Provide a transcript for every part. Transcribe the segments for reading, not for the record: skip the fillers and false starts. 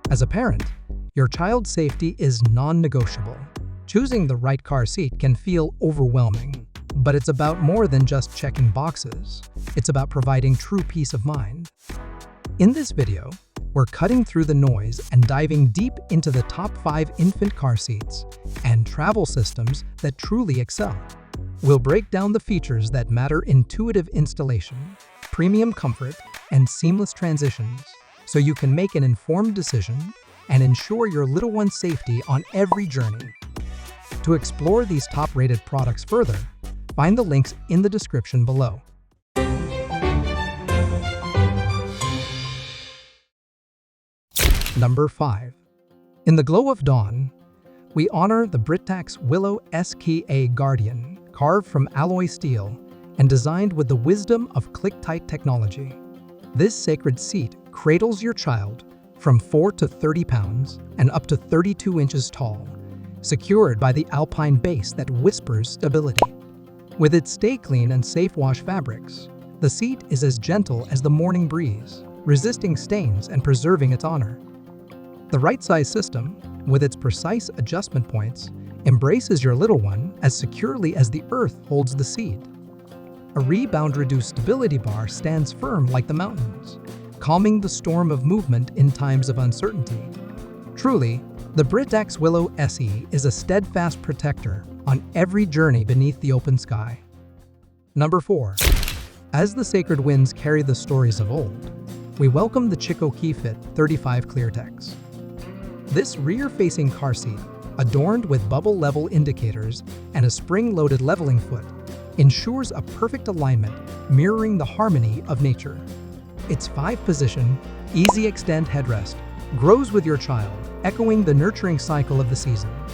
As a parent, your child's safety is non-negotiable. Choosing the right car seat can feel overwhelming, but it's about more than just checking boxes. It's about providing true peace of mind. In this video, we're cutting through the noise and diving deep into the top 5 infant car seats and travel systems that truly excel. We'll break down the features that matter: intuitive installation, premium comfort, and seamless transitions, so you can make an informed decision and ensure your little one's safety on every journey. To explore these top-rated products further, find the links in the description below. Number 5. In the glow of dawn, we honor the Britax Willow SC Guardian, carved from alloy steel and designed with the wisdom of click-tight technology. This sacred seat cradles your child from 4 to 30 pounds and up to 32 inches tall, secured by the alpine base that whispers stability. With its stay-clean and safe-wash fabrics, the seat is as gentle as the morning breeze, resisting stains and preserving its honor. The right-size system, with its precise adjustment points, embraces your little one as securely as the earth holds the seed. A rebound-reduced stability bar stands firm like the mountains, calming the storm of movement in times of uncertainty. Truly, the Britax Willow SC is a steadfast protector on every journey beneath the open sky. Number 4. As the sacred winds carry the stories of old, we welcome the Chicco KeyFit 35 ClearTex. This rear-facing car seat, adorned with bubble-level indicators and a spring-loaded leveling foot, ensures a perfect alignment, mirroring the harmony of nature. Its 5-position, easy extend headrest grows with your child, echoing the nurturing cycle of the seasons.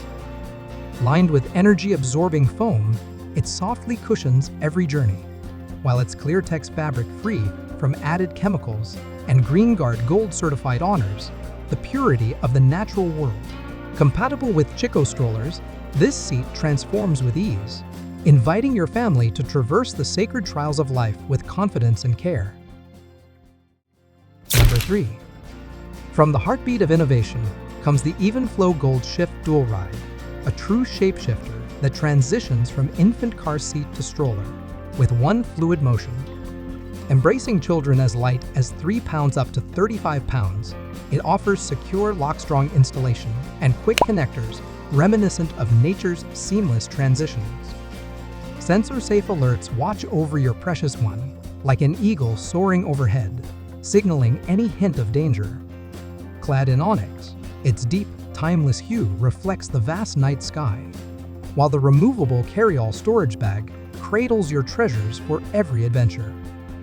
Lined with energy-absorbing foam, it softly cushions every journey, while its ClearTex fabric free from added chemicals and GreenGuard Gold-certified honors the purity of the natural world. Compatible with Chicco strollers, this seat transforms with ease, inviting your family to traverse the sacred trials of life with confidence and care. Number 3. From the heartbeat of innovation comes the Evenflo Gold Shyft Dual Ride, a true shapeshifter that transitions from infant car seat to stroller with one fluid motion. Embracing children as light as 3 pounds up to 35 pounds, it offers secure lock-strong installation and quick connectors reminiscent of nature's seamless transitions. Sensor-safe alerts watch over your precious one, like an eagle soaring overhead, signaling any hint of danger. Clad in onyx, its deep, timeless hue reflects the vast night sky, while the removable carry-all storage bag cradles your treasures for every adventure.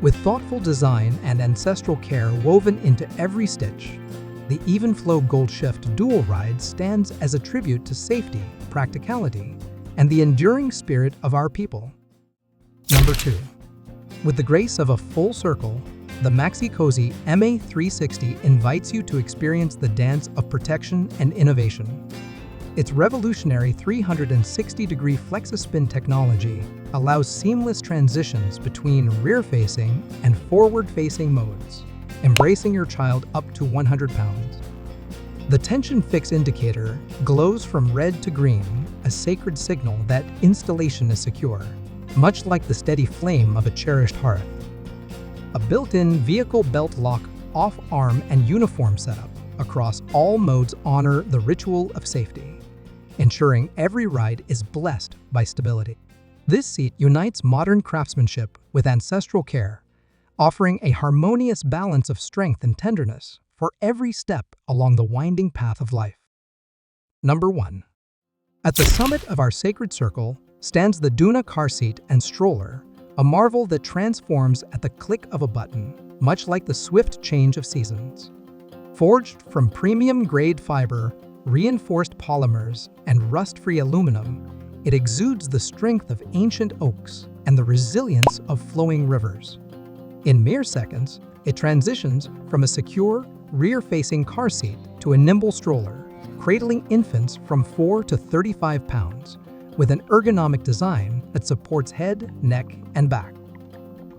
With thoughtful design and ancestral care woven into every stitch, the Evenflo Gold Shyft Dual Ride stands as a tribute to safety, practicality, and the enduring spirit of our people. Number 2. With the grace of a full circle, the Maxi-Cosi Emme 360 invites you to experience the dance of protection and innovation. Its revolutionary 360-degree Flexispin technology allows seamless transitions between rear-facing and forward-facing modes, embracing your child up to 100 pounds. The tension fix indicator glows from red to green, a sacred signal that installation is secure, much like the steady flame of a cherished hearth. A built-in vehicle belt lock, off-arm, and uniform setup across all modes honor the ritual of safety, ensuring every ride is blessed by stability. This seat unites modern craftsmanship with ancestral care, offering a harmonious balance of strength and tenderness for every step along the winding path of life. Number 1. At the summit of our sacred circle stands the Doona car seat and stroller, a marvel that transforms at the click of a button, much like the swift change of seasons. Forged from premium-grade fiber, reinforced polymers, and rust-free aluminum, it exudes the strength of ancient oaks and the resilience of flowing rivers. In mere seconds, it transitions from a secure, rear-facing car seat to a nimble stroller, cradling infants from 4 to 35 pounds, with an ergonomic design that supports head, neck, and back.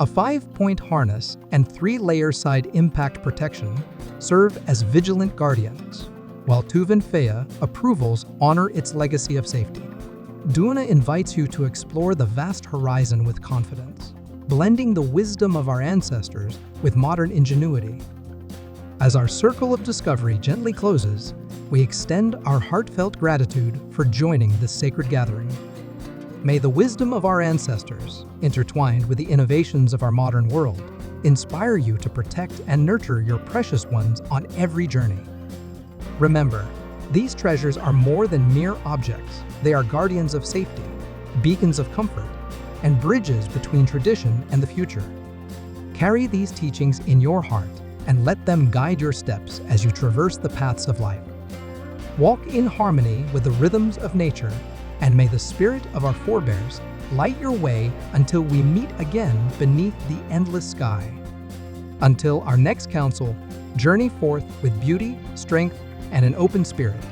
A 5-point harness and 3-layer side impact protection serve as vigilant guardians, while Evenflo approvals honor its legacy of safety. Doona invites you to explore the vast horizon with confidence, blending the wisdom of our ancestors with modern ingenuity. As our circle of discovery gently closes, we extend our heartfelt gratitude for joining this sacred gathering. May the wisdom of our ancestors, intertwined with the innovations of our modern world, inspire you to protect and nurture your precious ones on every journey. Remember, these treasures are more than mere objects. They are guardians of safety, beacons of comfort, and bridges between tradition and the future. Carry these teachings in your heart and let them guide your steps as you traverse the paths of life. Walk in harmony with the rhythms of nature, and may the spirit of our forebears light your way until we meet again beneath the endless sky. Until our next council, journey forth with beauty, strength, and an open spirit.